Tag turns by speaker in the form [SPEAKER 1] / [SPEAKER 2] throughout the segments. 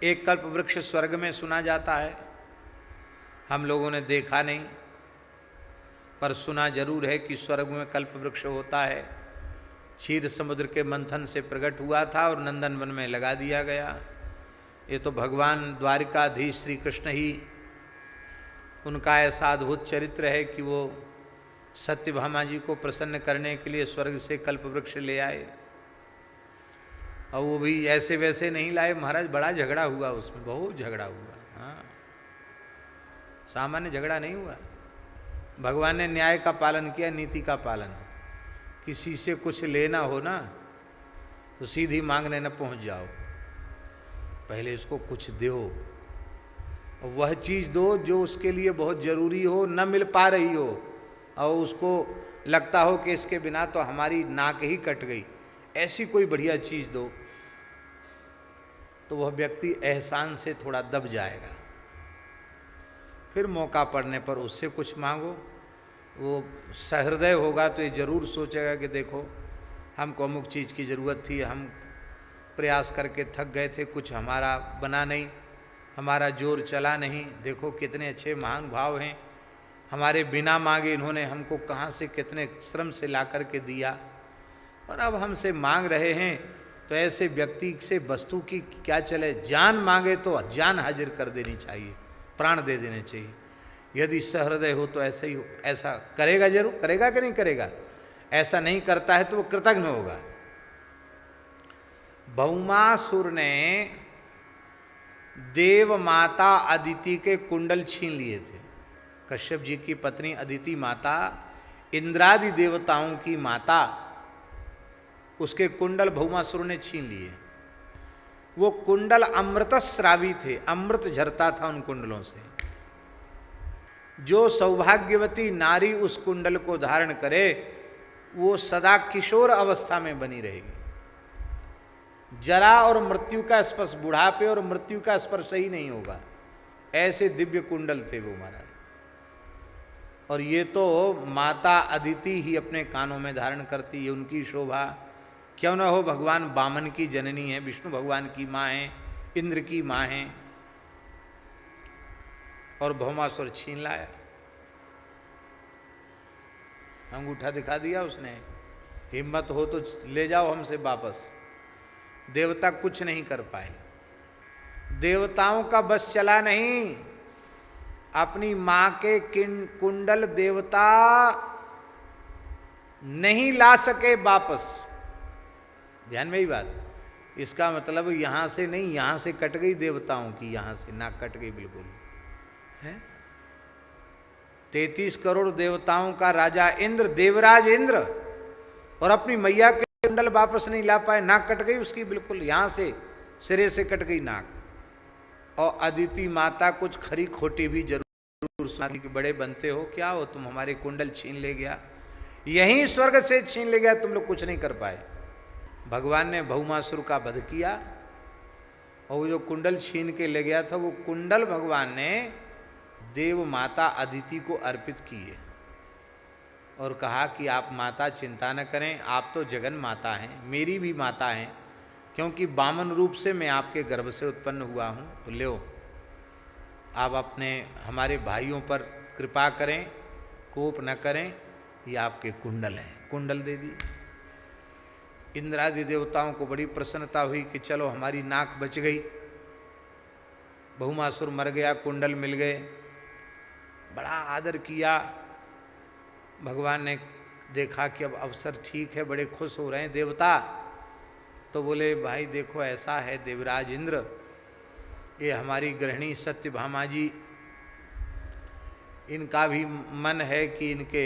[SPEAKER 1] एक कल्प वृक्ष स्वर्ग में सुना जाता है, हम लोगों ने देखा नहीं, पर सुना जरूर है कि स्वर्ग में कल्प वृक्ष होता है। क्षीर समुद्र के मंथन से प्रकट हुआ था और नंदन वन में लगा दिया गया। ये तो भगवान द्वारिकाधीश श्री कृष्ण ही, उनका ऐसा अद्भुत चरित्र है कि वो सत्यभामा जी को प्रसन्न करने के लिए स्वर्ग से कल्प वृक्ष ले आए, और वो भी ऐसे वैसे नहीं लाए महाराज, बड़ा झगड़ा हुआ उसमें, बहुत झगड़ा हुआ। हाँ, सामान्य झगड़ा नहीं हुआ। भगवान ने न्याय का पालन किया, नीति का पालन। किसी से कुछ लेना हो ना तो सीधी मांगने न पहुंच जाओ, पहले इसको कुछ दो, और वह चीज़ दो जो उसके लिए बहुत जरूरी हो, न मिल पा रही हो, और उसको लगता हो कि इसके बिना तो हमारी नाक ही कट गई, ऐसी कोई बढ़िया चीज़ दो, तो वह व्यक्ति एहसान से थोड़ा दब जाएगा। फिर मौका पड़ने पर उससे कुछ मांगो, वो सहृदय होगा तो ये जरूर सोचेगा कि देखो हमको अमुक चीज़ की ज़रूरत थी, हम प्रयास करके थक गए थे, कुछ हमारा बना नहीं, हमारा जोर चला नहीं, देखो कितने अच्छे महान भाव हैं, हमारे बिना मांगे इन्होंने हमको कहाँ से कितने श्रम से ला कर के दिया, और अब हमसे मांग रहे हैं। तो ऐसे व्यक्ति से वस्तु की क्या चले, जान मांगे तो जान हाजिर कर देनी चाहिए, प्राण दे देने चाहिए। यदि सहृदय हो तो ऐसे ही हो, ऐसा करेगा, जरूर करेगा कि नहीं करेगा। ऐसा नहीं करता है तो वो कृतघ्न होगा। भौमासुर ने देव माता अदिति के कुंडल छीन लिए थे। कश्यप जी की पत्नी अदिति माता, इंद्रादि देवताओं की माता, उसके कुंडल भौमासुर ने छीन लिए। वो कुंडल अमृतस्रावी थे, अमृत झरता था उन कुंडलों से। जो सौभाग्यवती नारी उस कुंडल को धारण करे वो सदा किशोर अवस्था में बनी रहेगी। जरा और मृत्यु का स्पर्श, बुढ़ापे और मृत्यु का स्पर्श ही नहीं होगा, ऐसे दिव्य कुंडल थे वो महाराज। और ये तो माता अदिति ही अपने कानों में धारण करती है, उनकी शोभा। क्यों न हो, भगवान वामन की जननी है, विष्णु भगवान की माँ है, इंद्र की माँ है, और भौमासुर छीन लाया। अंगूठा दिखा दिया उसने, हिम्मत हो तो ले जाओ हमसे वापस। देवता कुछ नहीं कर पाए, देवताओं का बस चला नहीं। अपनी मां के कुंडल देवता नहीं ला सके वापस। ध्यान में ही बात, इसका मतलब यहां से नहीं, यहां से कट गई देवताओं की, यहां से नाक कट गई बिल्कुल है। 33 करोड़ देवताओं का राजा इंद्र, देवराज इंद्र, और अपनी मैया के कुंडल वापस नहीं ला पाए, नाक कट गई उसकी बिल्कुल, यहां से सिरे से कट गई नाक। और अदिति माता कुछ खरी खोटी भी जरूर सुनाती कि बड़े बनते हो, क्या हो तुम, हमारे कुंडल छीन ले गया, यहीं स्वर्ग से छीन ले गया, तुम लोग कुछ नहीं कर पाए। भगवान ने भौमासुर का वध किया, और वो जो कुंडल छीन के ले गया था, वो कुंडल भगवान ने देव माता अदिति को अर्पित किए, और कहा कि आप माता चिंता न करें, आप तो जगन माता हैं, मेरी भी माता हैं, क्योंकि वामन रूप से मैं आपके गर्भ से उत्पन्न हुआ हूँ, तो लो आप अपने हमारे भाइयों पर कृपा करें, कोप न करें, ये आपके कुंडल हैं। कुंडल दे दी। इंद्रादि देवताओं को बड़ी प्रसन्नता हुई कि चलो हमारी नाक बच गई, भौमासुर मर गया, कुंडल मिल गए। बड़ा आदर किया। भगवान ने देखा कि अब अवसर ठीक है, बड़े खुश हो रहे हैं देवता, तो बोले भाई देखो ऐसा है देवराज इंद्र, ये हमारी गृहिणी सत्यभामा जी, इनका भी मन है कि इनके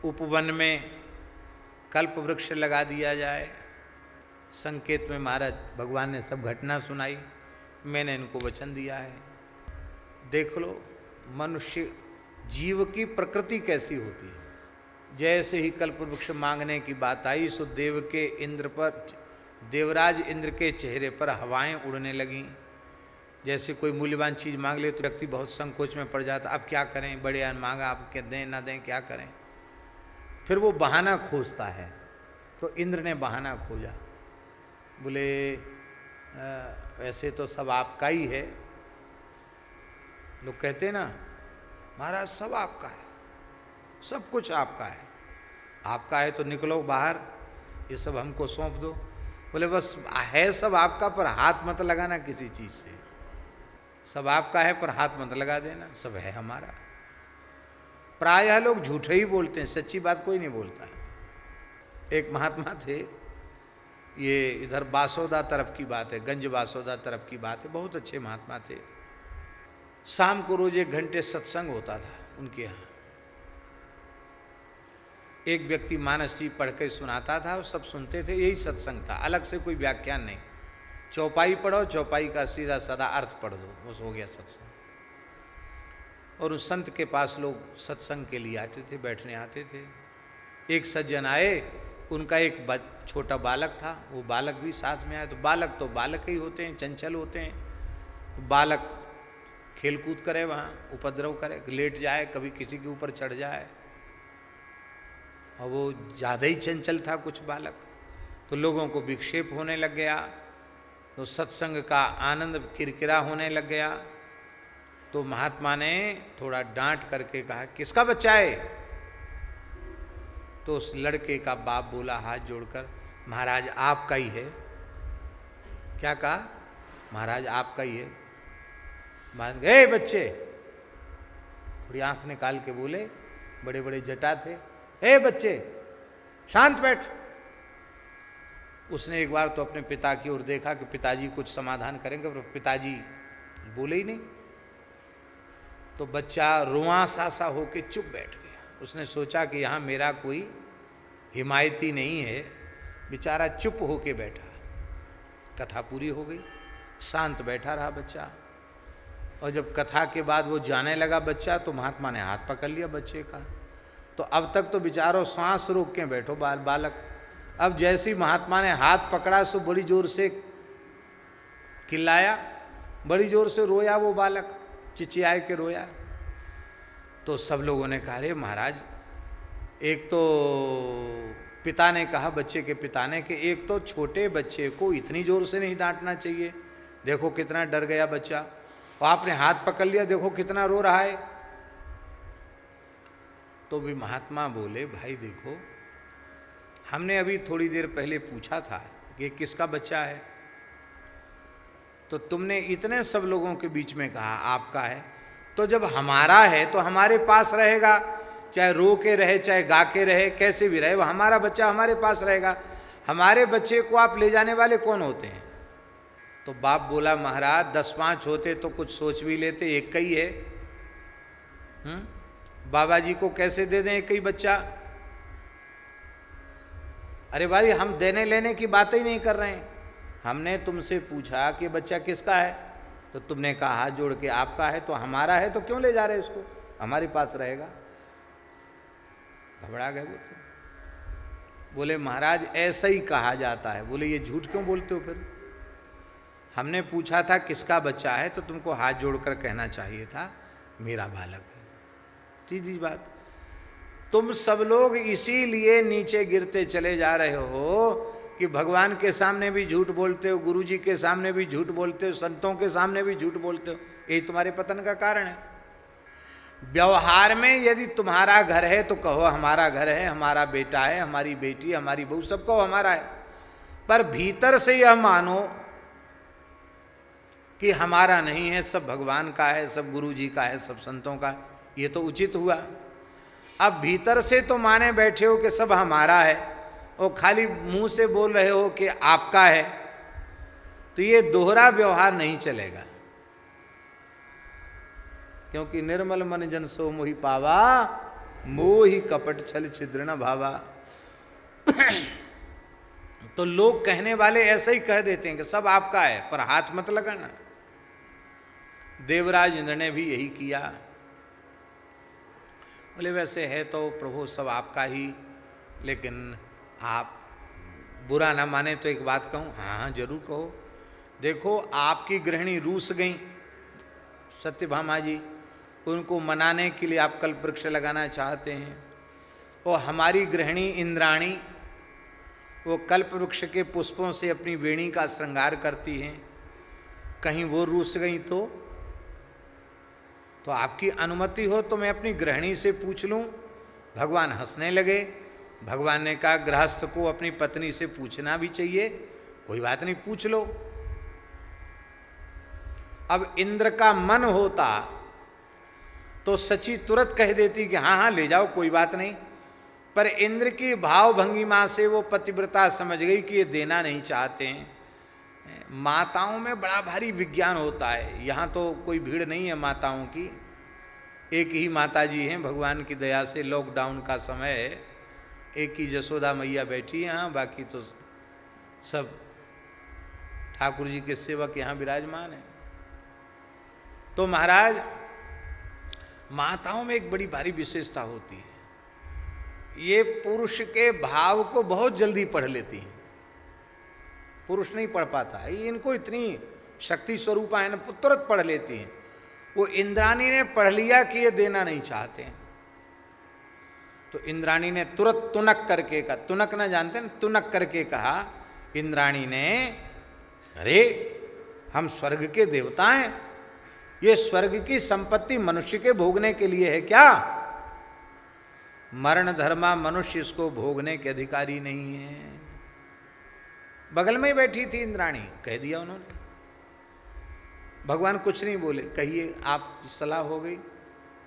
[SPEAKER 1] उपवन में कल्प वृक्ष लगा दिया जाए। संकेत में महाराज भगवान ने सब घटना सुनाई, मैंने इनको वचन दिया है। देख लो मनुष्य जीव की प्रकृति कैसी होती है। जैसे ही कल्प वृक्ष मांगने की बात आई, सो देव के इंद्र पर, देवराज इंद्र के चेहरे पर हवाएं उड़ने लगीं। जैसे कोई मूल्यवान चीज़ मांग ले तो व्यक्ति बहुत संकोच में पड़ जाता, अब क्या करें, बड़े मांगा, अब क्या दें ना दें, क्या करें। फिर वो बहाना खोजता है। तो इंद्र ने बहाना खोजा, बोले वैसे तो सब आपका ही है। लोग कहते हैं ना महाराज सब आपका है, सब कुछ आपका है। आपका है तो निकलो बाहर, ये सब हमको सौंप दो। बोले बस है सब आपका, पर हाथ मत लगाना किसी चीज से। सब आपका है पर हाथ मत लगा देना, सब है हमारा। प्रायः लोग झूठे ही बोलते हैं, सच्ची बात कोई नहीं बोलता है। एक महात्मा थे, ये इधर बासोदा तरफ की बात है, गंज बासोदा तरफ की बात है, बहुत अच्छे महात्मा थे। शाम को रोज 1 घंटे सत्संग होता था उनके यहाँ। एक व्यक्ति मानस जी पढ़ के सुनाता था और सब सुनते थे, यही सत्संग था, अलग से कोई व्याख्यान नहीं। चौपाई पढ़ो, चौपाई का सीधा साधा अर्थ पढ़ दो, बस हो गया सत्संग। और उस संत के पास लोग सत्संग के लिए आते थे, बैठने आते थे। एक सज्जन आए, उनका एक छोटा बालक था, वो बालक भी साथ में आया। तो बालक ही होते हैं, चंचल होते हैं। बालक खेलकूद करे, वहाँ उपद्रव करे, लेट जाए, कभी किसी के ऊपर चढ़ जाए, और वो ज़्यादा ही चंचल था कुछ बालक। तो लोगों को विक्षेप होने लग गया, तो सत्संग का आनंद किरकिरा होने लग गया। तो महात्मा ने थोड़ा डांट करके कहा किसका बच्चा है? तो उस लड़के का बाप बोला हाथ जोड़कर महाराज आपका ही है। क्या कहा? महाराज आपका ही है। मान गए बच्चे, थोड़ी आंख निकाल के बोले, बड़े बड़े जटा थे, हे बच्चे शांत बैठ। उसने एक बार तो अपने पिता की ओर देखा कि पिताजी कुछ समाधान करेंगे, पर पिताजी बोले ही नहीं। तो बच्चा रुआंसा सा होके चुप बैठ गया। उसने सोचा कि यहाँ मेरा कोई हिमायती नहीं है, बेचारा चुप होके बैठा। कथा पूरी हो गई, शांत बैठा रहा बच्चा। और जब कथा के बाद वो जाने लगा बच्चा, तो महात्मा ने हाथ पकड़ लिया बच्चे का। तो अब तक तो बेचारो सांस रोक के बैठो बालक। अब जैसी महात्मा ने हाथ पकड़ा, सो बड़ी जोर से चिल्लाया, बड़ी जोर से रोया वो बालक, चिचियाए के रोया। तो सब लोगों ने कहा अरे महाराज, एक तो पिता ने कहा, बच्चे के पिता ने, कि एक तो छोटे बच्चे को इतनी जोर से नहीं डांटना चाहिए, देखो कितना डर गया बच्चा, और आपने हाथ पकड़ लिया, देखो कितना रो रहा है। तो भी महात्मा बोले भाई देखो, हमने अभी थोड़ी देर पहले पूछा था कि किसका बच्चा है, तो तुमने इतने सब लोगों के बीच में कहा आपका है। तो जब हमारा है तो हमारे पास रहेगा, चाहे रो के रहे चाहे गा के रहे, कैसे भी रहे, वो हमारा बच्चा हमारे पास रहेगा। हमारे बच्चे को आप ले जाने वाले कौन होते हैं? तो बाप बोला महाराज 10-5 होते तो कुछ सोच भी लेते, एक ही है। बाबा जी को कैसे दे दें एक ही बच्चा? अरे भाई हम देने लेने की बात ही नहीं कर रहे हैं। हमने तुमसे पूछा कि बच्चा किसका है, तो तुमने कहा हाथ जोड़ के आपका है। तो हमारा है तो क्यों ले जा रहे इसको, हमारे पास रहेगा। घबरा गए वो तो। बोले महाराज ऐसा ही कहा जाता है। बोले ये झूठ क्यों बोलते हो फिर? हमने पूछा था किसका बच्चा है, तो तुमको हाथ जोड़कर कहना चाहिए था मेरा बालक है। सीधी बात। तुम सब लोग इसीलिए नीचे गिरते चले जा रहे हो कि भगवान के सामने भी झूठ बोलते हो, गुरु जी के सामने भी झूठ बोलते हो, संतों के सामने भी झूठ बोलते हो। यही तुम्हारे पतन का कारण है। व्यवहार में यदि तुम्हारा घर है तो कहो हमारा घर है, हमारा बेटा है, हमारी बेटी, हमारी बहू, सब कहो हमारा है। पर भीतर से यह मानो कि हमारा नहीं है, सब भगवान का है, सब गुरु जी का है, सब संतों का। ये तो उचित हुआ। अब भीतर से तो माने बैठे हो कि सब हमारा है, और खाली मुंह से बोल रहे हो कि आपका है, तो ये दोहरा व्यवहार नहीं चलेगा। क्योंकि निर्मल मन जन सो मोहि पावा, मोहि कपट छल छिद्र न भावा। तो लोग कहने वाले ऐसे ही कह देते हैं कि सब आपका है, पर हाथ मत लगाना। देवराज इंद्र ने भी यही किया। बोले वैसे है तो प्रभु सब आपका ही, लेकिन आप बुरा ना माने तो एक बात कहूँ। हाँ जरूर कहो। देखो आपकी गृहिणी रूस गई सत्यभामा जी, उनको मनाने के लिए आप कल्प वृक्ष लगाना चाहते हैं। और हमारी गृहिणी इंद्राणी वो कल्प वृक्ष के पुष्पों से अपनी वेणी का श्रृंगार करती हैं। कहीं वो रूस गई तो आपकी अनुमति हो तो मैं अपनी गृहिणी से पूछ लूं। भगवान हंसने लगे। भगवान ने कहा गृहस्थ को अपनी पत्नी से पूछना भी चाहिए, कोई बात नहीं, पूछ लो। अब इंद्र का मन होता तो सची तुरंत कह देती कि हाँ हाँ ले जाओ, कोई बात नहीं। पर इंद्र की भाव भंगिमा से वो पतिव्रता समझ गई कि ये देना नहीं चाहते हैं। माताओं में बड़ा भारी विज्ञान होता है। यहाँ तो कोई भीड़ नहीं है माताओं की, एक ही माता जी हैं भगवान की दया से। लॉकडाउन का समय है, एक ही जसोदा मैया बैठी है यहाँ, बाकी तो सब ठाकुर जी के सेवक यहाँ विराजमान हैं। तो महाराज माताओं में एक बड़ी भारी विशेषता होती है, ये पुरुष के भाव को बहुत जल्दी पढ़ लेती हैं। पुरुष नहीं पढ़ पाता, ये इनको इतनी शक्ति स्वरूपा है ना, तुरंत पढ़ लेती हैं। वो इंद्राणी ने पढ़ लिया कि ये देना नहीं चाहते हैं, तो इंद्राणी ने तुरंत तुनक करके कहा, तुनक ना जानते ना, तुनक करके कहा इंद्राणी ने, अरे हम स्वर्ग के देवता हैं, ये स्वर्ग की संपत्ति मनुष्य के भोगने के लिए है क्या? मरण धर्मा मनुष्य इसको भोगने के अधिकारी नहीं है। बगल में ही बैठी थी इंद्राणी, कह दिया उन्होंने। भगवान कुछ नहीं बोले, कहिए आप सलाह हो गई?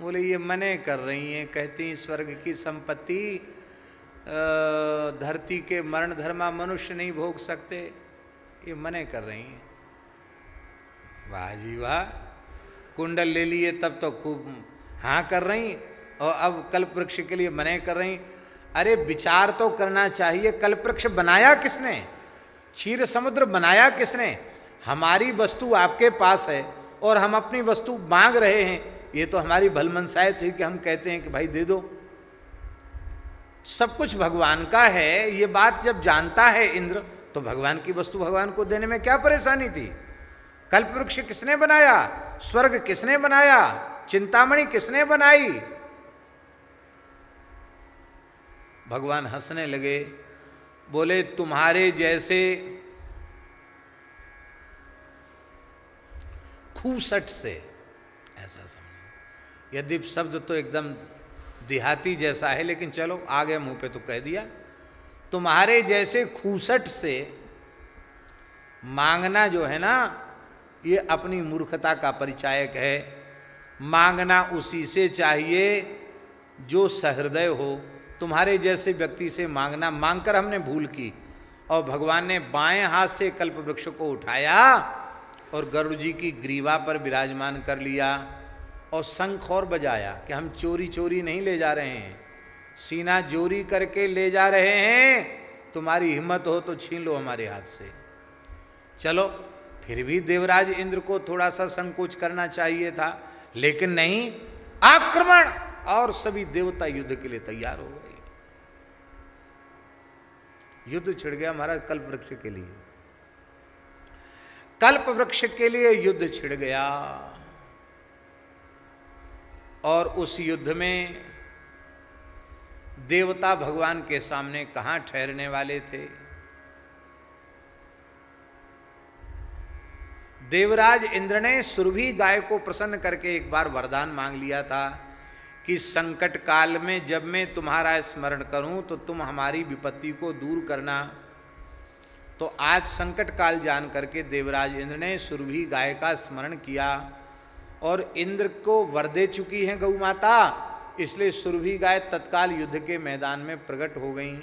[SPEAKER 1] बोले ये मने कर रही हैं, कहती स्वर्ग की संपत्ति धरती के मरण धर्मा मनुष्य नहीं भोग सकते, ये मने कर रही हैं। वाह जी वाह, कुंडल ले लिए तब तो खूब हाँ कर रही, और अब कल्प वृक्ष के लिए मने कर रही। अरे विचार तो करना चाहिए, कल्प वृक्ष बनाया किसने? क्षीर समुद्र बनाया किसने? हमारी वस्तु आपके पास है और हम अपनी वस्तु मांग रहे हैं, ये तो हमारी भलमनसाई थी कि हम कहते हैं कि भाई दे दो। सब कुछ भगवान का है, ये बात जब जानता है इंद्र, तो भगवान की वस्तु भगवान को देने में क्या परेशानी थी? कल्प वृक्ष किसने बनाया? स्वर्ग किसने बनाया? चिंतामणि किसने बनाई? भगवान हंसने लगे, बोले तुम्हारे जैसे खूसट से, ऐसा समझो, यदि शब्द तो एकदम देहाती जैसा है, लेकिन चलो आ गया मुंह पे तो कह दिया। तुम्हारे जैसे खूसट से मांगना जो है ना, ये अपनी मूर्खता का परिचायक है। मांगना उसी से चाहिए जो सहृदय हो। तुम्हारे जैसे व्यक्ति से मांगना, मांगकर हमने भूल की, और भगवान ने बाएं हाथ से कल्प वृक्ष को उठाया और गरुड़ जी की ग्रीवा पर विराजमान कर लिया और शंख और बजाया कि हम चोरी चोरी नहीं ले जा रहे हैं, सीना जोरी करके ले जा रहे हैं। तुम्हारी हिम्मत हो तो छीन लो हमारे हाथ से। चलो फिर भी देवराज इंद्र को थोड़ा सा संकोच करना चाहिए था, लेकिन नहीं, आक्रमण, और सभी देवता युद्ध के लिए तैयार हो गए। युद्ध छिड़ गया महाराज कल्प वृक्ष के लिए, कल्प वृक्ष के लिए युद्ध छिड़ गया। और उस युद्ध में देवता भगवान के सामने कहां ठहरने वाले थे? देवराज इंद्र ने सुरभि गाय को प्रसन्न करके एक बार वरदान मांग लिया था कि संकट काल में जब मैं तुम्हारा स्मरण करूं तो तुम हमारी विपत्ति को दूर करना। तो आज संकट काल जान करके देवराज इंद्र ने सुरभि गाय का स्मरण किया, और इंद्र को वर दे चुकी है गौ माता, इसलिए सुरभि गाय तत्काल युद्ध के मैदान में प्रकट हो गई।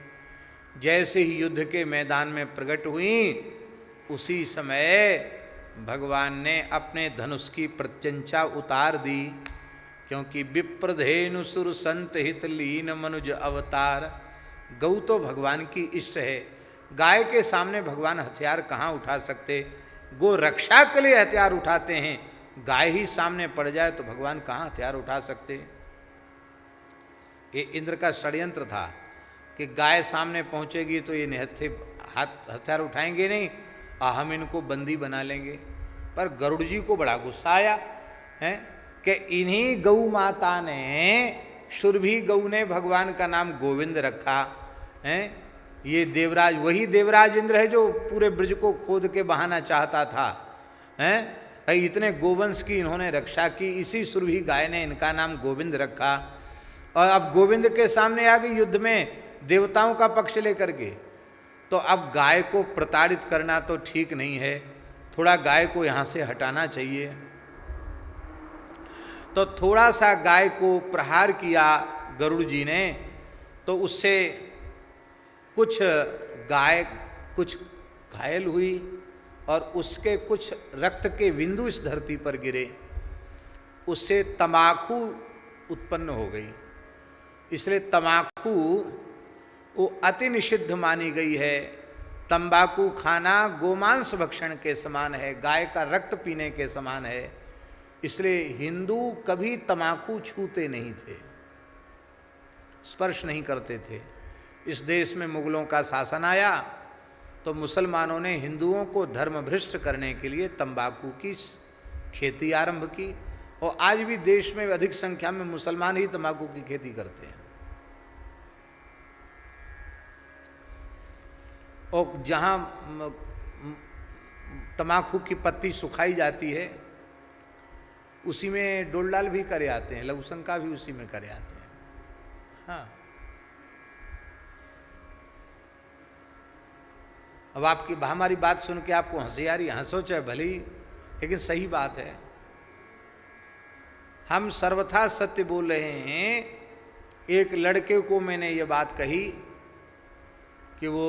[SPEAKER 1] जैसे ही युद्ध के मैदान में प्रकट हुई, उसी समय भगवान ने अपने धनुष की प्रत्यंचा उतार दी, क्योंकि विप्रधेनु सुर संत हित लीन मनुज अवतार। गौ तो भगवान की इष्ट है, गाय के सामने भगवान हथियार कहाँ उठा सकते? गो रक्षा के लिए हथियार उठाते हैं, गाय ही सामने पड़ जाए तो भगवान कहाँ हथियार उठा सकते? ये इंद्र का षड्यंत्र था कि गाय सामने पहुंचेगी तो ये हथियार उठाएंगे नहीं, और हम इनको बंदी बना लेंगे। पर गरुड़ जी को बड़ा गुस्सा आया है कि इन्हीं गौ माता ने, सुरभि गौ ने भगवान का नाम गोविंद रखा है। ये देवराज, वही देवराज इंद्र है जो पूरे ब्रज को खोद के बहाना चाहता था, हैं। इतने गोवंश की इन्होंने रक्षा की, इसी सुरभि गाय ने इनका नाम गोविंद रखा। और अब गोविंद के सामने आ गई युद्ध में देवताओं का पक्ष लेकर के, तो अब गाय को प्रताड़ित करना तो ठीक नहीं है, थोड़ा गाय को यहाँ से हटाना चाहिए। तो थोड़ा सा गाय को प्रहार किया गरुड़ जी ने, तो उससे कुछ गाय कुछ घायल हुई और उसके कुछ रक्त के बिंदु इस धरती पर गिरे, उससे तंबाकू उत्पन्न हो गई। इसलिए तंबाकू वो अति निषिद्ध मानी गई है। तंबाकू खाना गोमांस भक्षण के समान है, गाय का रक्त पीने के समान है। इसलिए हिंदू कभी तंबाकू छूते नहीं थे, स्पर्श नहीं करते थे। इस देश में मुगलों का शासन आया तो मुसलमानों ने हिंदुओं को धर्म भ्रष्ट करने के लिए तंबाकू की खेती आरंभ की, और आज भी देश में अधिक संख्या में मुसलमान ही तंबाकू की खेती करते हैं। और जहाँ तंबाकू की पत्ती सुखाई जाती है उसी में डोलडाल भी करे आते हैं, लघुशंका भी उसी में करे आते हैं। हाँ, अब आपकी हमारी बात सुन के आपको हंसी आ रही, हंसो चाहे भले ही, लेकिन सही बात है। हम सर्वथा सत्य बोल रहे हैं। एक लड़के को मैंने ये बात कही कि वो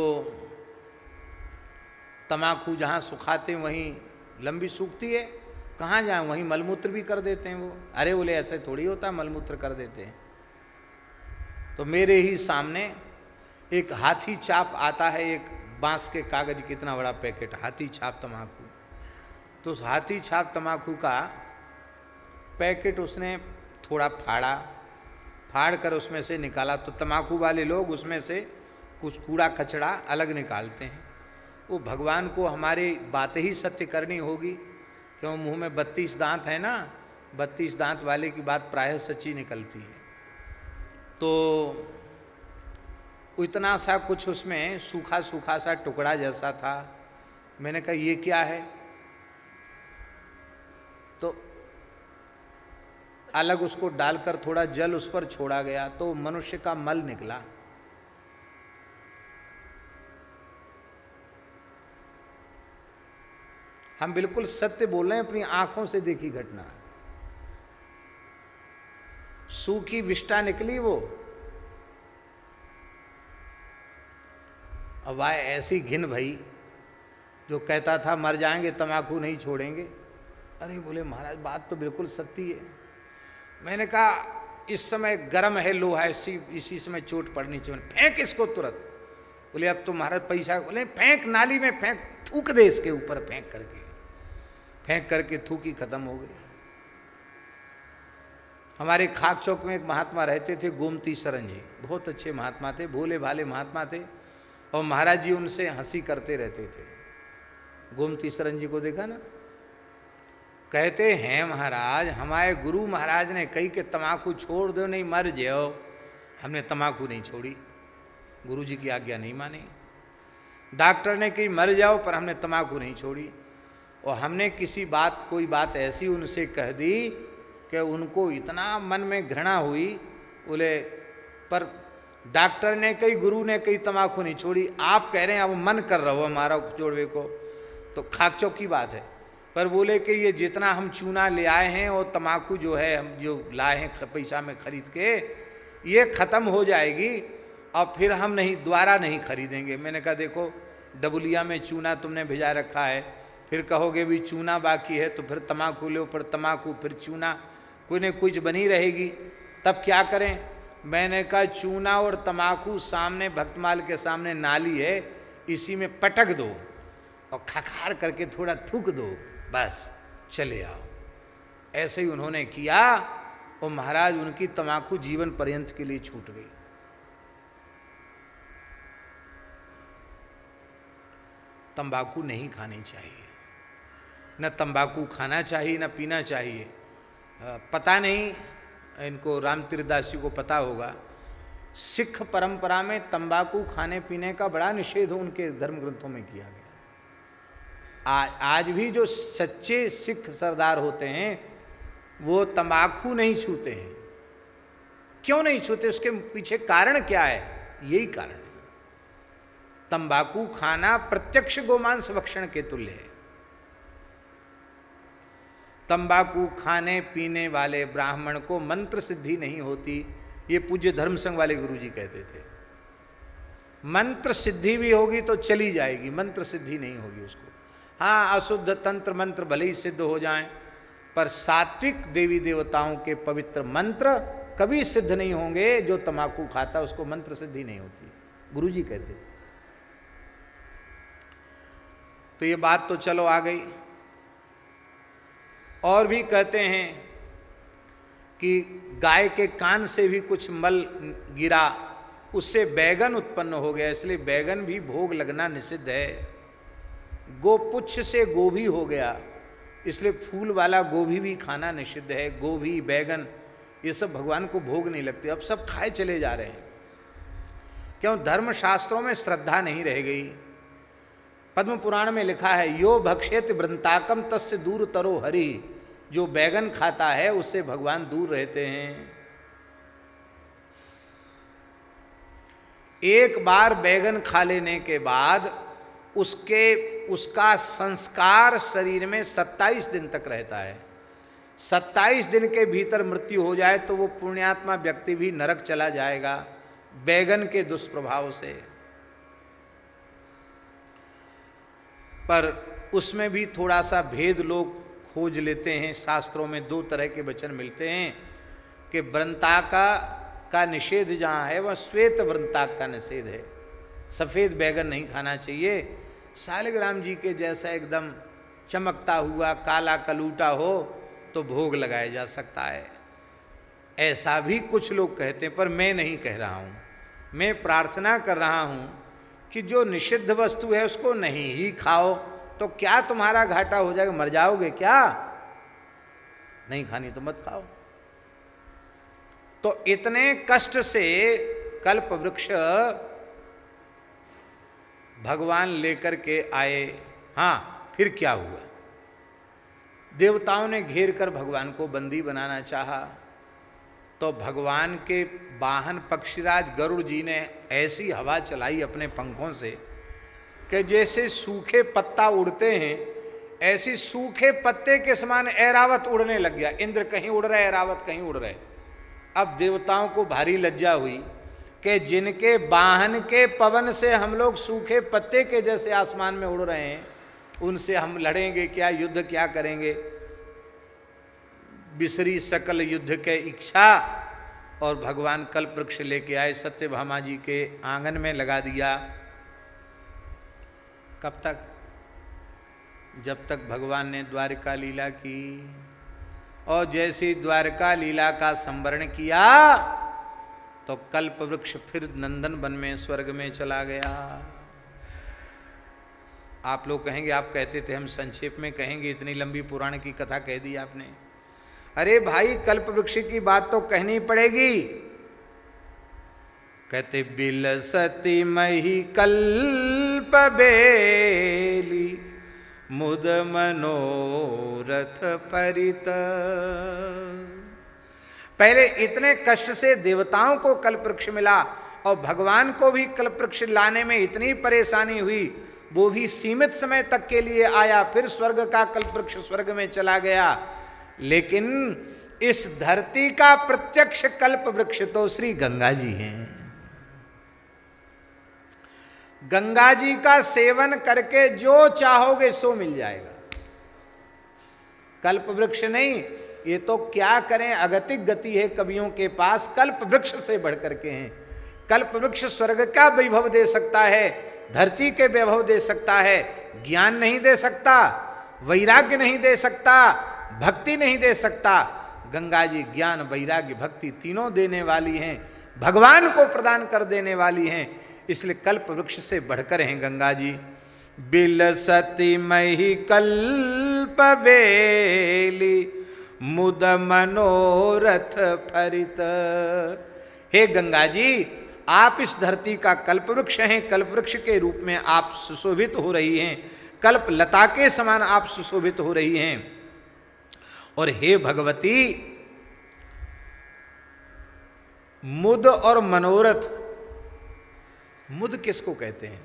[SPEAKER 1] तंबाकू जहाँ सुखाते हैं वहीं लंबी सूखती है, कहाँ जाए वहीं मलमूत्र भी कर देते हैं वो। अरे बोले ऐसे थोड़ी होता, मलमूत्र कर देते हैं। तो मेरे ही सामने एक हाथी छाप आता है, एक बांस के कागज कितना बड़ा पैकेट, हाथी छाप तंबाकू। तो उस हाथी छाप तंबाकू का पैकेट उसने थोड़ा फाड़ा, फाड़ कर उसमें से निकाला। तो तंबाकू वाले लोग उसमें से कुछ कूड़ा कचड़ा अलग निकालते हैं। वो भगवान को हमारी बातें ही सत्य करनी होगी, क्यों मुंह में 32 दांत है ना, 32 दांत वाले की बात प्रायः सच्ची निकलती है। तो इतना सा कुछ उसमें सूखा सूखा सा टुकड़ा जैसा था। मैंने कहा ये क्या है? तो अलग उसको डालकर थोड़ा जल उस पर छोड़ा गया तो मनुष्य का मल निकला। हम बिल्कुल सत्य बोल रहे हैं, अपनी आंखों से देखी घटना। सूखी विष्टा निकली वो। अब आए ऐसी घिन भई, जो कहता था मर जाएंगे तंबाकू नहीं छोड़ेंगे। अरे बोले महाराज बात तो बिल्कुल सत्य है। मैंने कहा इस समय गर्म है लोहा, इसी समय चोट पड़नी चाहिए, फेंक इसको तुरंत। बोले अब तो महाराज पैसा, बोले फेंक नाली में फेंक, थूक दे इसके ऊपर, फेंक करके थूकी खत्म हो गई। हमारे खाक चौक में एक महात्मा रहते थे, गोमती शरण जी, बहुत अच्छे महात्मा थे, भोले भाले महात्मा थे, और महाराज जी उनसे हंसी करते रहते थे। गोमती शरण जी को देखा ना? कहते हैं महाराज हमारे गुरु महाराज ने कही कि तंबाकू छोड़ दो नहीं मर जाओ, हमने तंबाकू नहीं छोड़ी, गुरु जी की आज्ञा नहीं मानी। डॉक्टर ने कही मर जाओ, पर हमने तंबाकू नहीं छोड़ी। और हमने कोई बात ऐसी उनसे कह दी कि उनको इतना मन में घृणा हुई। बोले पर डॉक्टर ने कही, गुरु ने कही तंबाकू नहीं छोड़ी, आप कह रहे हैं अब मन कर रहा हो हमारा जोड़वे को, तो खाकचौक की बात है। पर बोले कि ये जितना हम चूना ले आए हैं और तंबाकू जो है हम जो लाए हैं पैसा में खरीद के, ये ख़त्म हो जाएगी और फिर हम दोबारा नहीं खरीदेंगे। मैंने कहा देखो डबुलिया में चूना तुमने भिजा रखा है, फिर कहोगे भी चूना बाकी है तो फिर तंबाकू लो, फिर तंबाकू फिर चूना, कोई न कुछ बनी रहेगी, तब क्या करें? मैंने कहा चूना और तंबाकू सामने भक्तमाल के सामने नाली है, इसी में पटक दो और खखार करके थोड़ा थूक दो, बस चले आओ। ऐसे ही उन्होंने किया और महाराज उनकी तंबाकू जीवन पर्यंत के लिए छूट गई। तंबाकू नहीं खानी चाहिए, न तंबाकू खाना चाहिए न पीना चाहिए। पता नहीं इनको रामतीर्थदास जी को पता होगा, सिख परंपरा में तंबाकू खाने पीने का बड़ा निषेध उनके धर्म ग्रंथों में किया गया। आज भी जो सच्चे सिख सरदार होते हैं वो तंबाकू नहीं छूते हैं। क्यों नहीं छूते? उसके पीछे कारण क्या है? यही कारण है, तंबाकू खाना प्रत्यक्ष गोमांस भक्षण के तुल्य है। तंबाकू खाने पीने वाले ब्राह्मण को मंत्र सिद्धि नहीं होती, ये पूज्य धर्म संघ वाले गुरुजी कहते थे। मंत्र सिद्धि भी होगी तो चली जाएगी, मंत्र सिद्धि नहीं होगी उसको। हाँ, अशुद्ध तंत्र मंत्र भले ही सिद्ध हो जाएं, पर सात्विक देवी देवताओं के पवित्र मंत्र कभी सिद्ध नहीं होंगे। जो तंबाकू खाता उसको मंत्र सिद्धि नहीं होती, गुरुजी कहते थे। तो ये बात तो चलो आ गई। और भी कहते हैं कि गाय के कान से भी कुछ मल गिरा, उससे बैगन उत्पन्न हो गया, इसलिए बैगन भी भोग लगना निषिद्ध है। गोपुच्छ से गोभी हो गया, इसलिए फूल वाला गोभी भी खाना निषिद्ध है। गोभी, बैगन, ये सब भगवान को भोग नहीं लगते। अब सब खाए चले जा रहे हैं। क्यों? धर्मशास्त्रों में श्रद्धा नहीं रह गई। पद्म पुराण में लिखा है, यो भक्षेत वृंताकम तस्य दूर तरो हरि। जो बैगन खाता है उससे भगवान दूर रहते हैं। एक बार बैगन खा लेने के बाद उसका संस्कार शरीर में 27 दिन तक रहता है। 27 दिन के भीतर मृत्यु हो जाए तो वो पुण्यात्मा व्यक्ति भी नरक चला जाएगा बैगन के दुष्प्रभाव से। पर उसमें भी थोड़ा सा भेद लोग खोज लेते हैं। शास्त्रों में 2 तरह के वचन मिलते हैं कि वृंताका का निषेध जहाँ है वह श्वेत वृंताक का निषेध है। सफ़ेद बैगन नहीं खाना चाहिए। शालिग्राम जी के जैसा एकदम चमकता हुआ काला कलूटा हो तो भोग लगाया जा सकता है, ऐसा भी कुछ लोग कहते हैं। पर मैं नहीं कह रहा हूँ, मैं प्रार्थना कर रहा हूँ कि जो निषिद्ध वस्तु है उसको नहीं ही खाओ। तो क्या तुम्हारा घाटा हो जाएगा? मर जाओगे क्या? नहीं खानी तो मत खाओ। तो इतने कष्ट से कल्प वृक्ष भगवान लेकर के आए। हाँ, फिर क्या हुआ? देवताओं ने घेर कर भगवान को बंदी बनाना चाहा, तो भगवान के वाहन पक्षीराज गरुड़ जी ने ऐसी हवा चलाई अपने पंखों से कि जैसे सूखे पत्ता उड़ते हैं, ऐसी सूखे पत्ते के समान ऐरावत उड़ने लग गया। इंद्र कहीं उड़ रहे, ऐरावत कहीं उड़ रहे। अब देवताओं को भारी लज्जा हुई कि जिनके वाहन के पवन से हम लोग सूखे पत्ते के जैसे आसमान में उड़ रहे हैं, उनसे हम लड़ेंगे क्या? युद्ध क्या करेंगे? बिसरी सकल युद्ध के इच्छा, और भगवान कल्प वृक्ष लेके आए, सत्यभामा जी के आंगन में लगा दिया। कब तक? जब तक भगवान ने द्वारिका लीला की। और जैसी द्वारिका लीला का संवरण किया तो कल्प वृक्ष फिर नंदन वन में स्वर्ग में चला गया। आप लोग कहेंगे, आप कहते थे हम संक्षेप में कहेंगे, इतनी लंबी पुराण की कथा कह दी आपने। अरे भाई, कल्प वृक्ष की बात तो कहनी पड़ेगी। कहते बिलसती मही कल्प बेली मुद मनोरथ परित। पहले इतने कष्ट से देवताओं को कल्प वृक्ष मिला और भगवान को भी कल्प वृक्ष लाने में इतनी परेशानी हुई, वो भी सीमित समय तक के लिए आया, फिर स्वर्ग का कल्प वृक्ष स्वर्ग में चला गया। लेकिन इस धरती का प्रत्यक्ष कल्प वृक्ष तो श्री गंगा जी हैं। गंगा जी का सेवन करके जो चाहोगे सो मिल जाएगा। कल्प वृक्ष नहीं, ये तो क्या करें, अगतिक गति है कवियों के पास, कल्प वृक्ष से बढ़ करके हैं। कल्प वृक्ष स्वर्ग का वैभव दे सकता है, धरती के वैभव दे सकता है, ज्ञान नहीं दे सकता, वैराग्य नहीं दे सकता, भक्ति नहीं दे सकता। गंगा जी ज्ञान, वैराग्य, भक्ति तीनों देने वाली हैं, भगवान को प्रदान कर देने वाली हैं। इसलिए कल्प वृक्ष से बढ़कर हैं गंगा जी। बिलसती मही कल्प वेली मुद मनोरथ फरित। हे गंगा जी, आप इस धरती का कल्प वृक्ष हैं, कल्प वृक्ष के रूप में आप सुशोभित हो रही हैं। कल्प लता के समान आप सुशोभित हो रही हैं। और हे भगवती, मुद और मनोरथ, मुद किसको कहते हैं?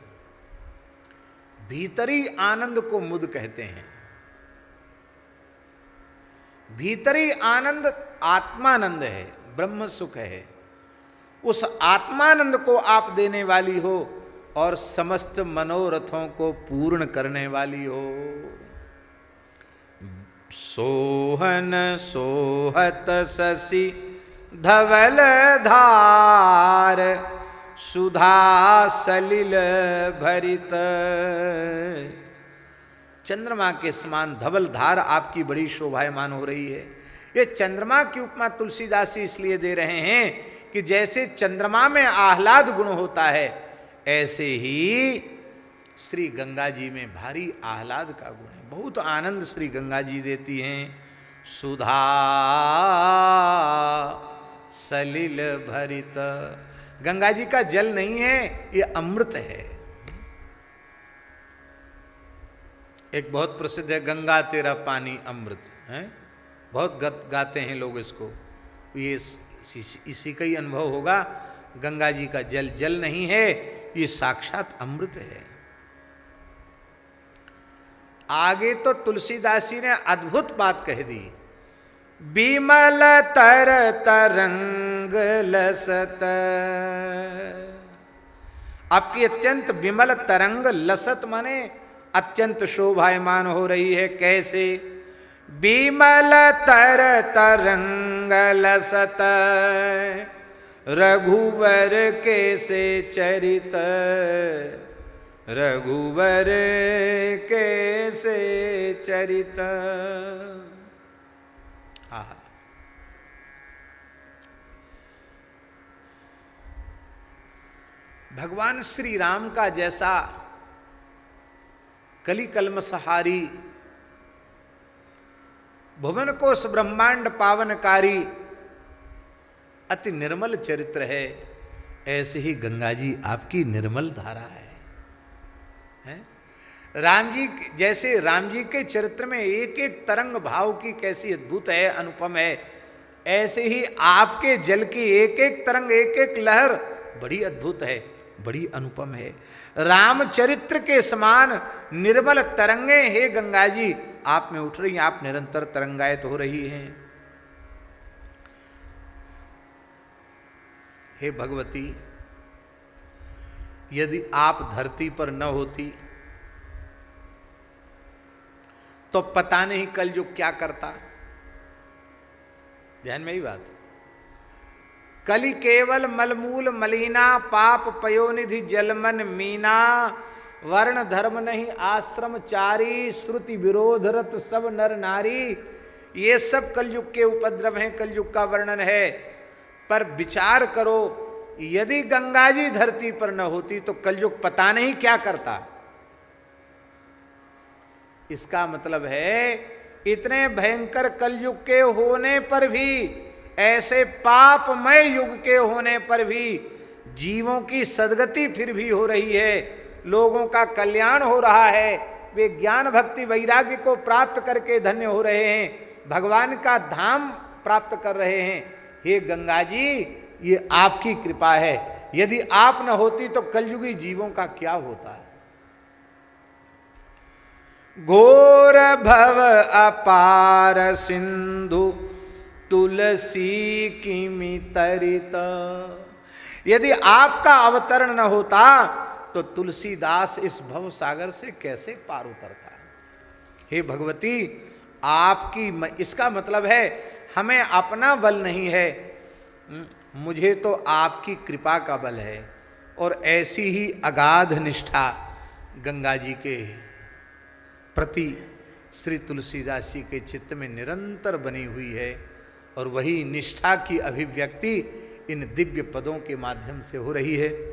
[SPEAKER 1] भीतरी आनंद को मुद कहते हैं। भीतरी आनंद आत्मानंद है, ब्रह्म सुख है। उस आत्मानंद को आप देने वाली हो और समस्त मनोरथों को पूर्ण करने वाली हो। सोहन सोहत शशि धवल धार, सुधा सलिल भरित। चंद्रमा के समान धवल धार आपकी बड़ी शोभायमान हो रही है। ये चंद्रमा की उपमा तुलसीदास जी इसलिए दे रहे हैं कि जैसे चंद्रमा में आह्लाद गुण होता है, ऐसे ही श्री गंगा जी में भारी आह्लाद का गुण है। बहुत आनंद श्री गंगा जी देती हैं। सुधा सलिल भरित, गंगा जी का जल नहीं है, ये अमृत है। एक बहुत प्रसिद्ध है, गंगा तेरा पानी अमृत है, बहुत गाते हैं लोग इसको। ये इसी का ही अनुभव होगा। गंगा जी का जल जल नहीं है, ये साक्षात अमृत है। आगे तो तुलसीदास जी ने अद्भुत बात कह दी। बिमल तर तरंग लसत, आपकी अत्यंत विमल तरंग, लसत माने अत्यंत शोभायमान हो रही है। कैसे? बिमल तर तरंग लसत, रघुवर कैसे चरित, रघुवर कैसे चरित। भगवान श्री राम का जैसा कली कल्मषहारी, भुवन कोश ब्रह्मांड पावनकारी, अति निर्मल चरित्र है, ऐसे ही गंगा जी आपकी निर्मल धारा है? राम जी जैसे राम जी के चरित्र में एक एक तरंग भाव की कैसी अद्भुत है, अनुपम है, ऐसे ही आपके जल की एक एक तरंग, एक एक लहर बड़ी अद्भुत है, बड़ी अनुपम है। रामचरित्र के समान निर्मल तरंगे हे गंगा जी आप में उठ रही हैं, आप निरंतर तरंगायित हो रही हैं। हे भगवती, यदि आप धरती पर न होती तो पता नहीं कलयुग क्या करता। ध्यान में ही बात। कली केवल मलमूल मलिना, पाप पयोनिधि जलमन मीना, वर्ण धर्म नहीं आश्रम चारी, श्रुति विरोधरत सब नर नारी। ये सब कलयुग के उपद्रव हैं, कलयुग का वर्णन है। पर विचार करो, यदि गंगा जी धरती पर न होती तो कलयुग पता नहीं क्या करता। इसका मतलब है इतने भयंकर कलयुग के होने पर भी, ऐसे पापमय युग के होने पर भी जीवों की सद्गति फिर भी हो रही है, लोगों का कल्याण हो रहा है, वे ज्ञान भक्ति वैराग्य को प्राप्त करके धन्य हो रहे हैं, भगवान का धाम प्राप्त कर रहे हैं। हे गंगा जी, ये आपकी कृपा है। यदि आप न होती तो कलयुगी जीवों का क्या होता है। घोर भव अपार सिंधु तुलसी किमि तरित। यदि आपका अवतरण न होता तो तुलसीदास इस भव सागर से कैसे पार उतरता। हे भगवती, आपकी, इसका मतलब है हमें अपना बल नहीं है, मुझे तो आपकी कृपा का बल है। और ऐसी ही अगाध निष्ठा गंगा जी के प्रति श्री तुलसीदास जी के चित्त में निरंतर बनी हुई है, और वही निष्ठा की अभिव्यक्ति इन दिव्य पदों के माध्यम से हो रही है।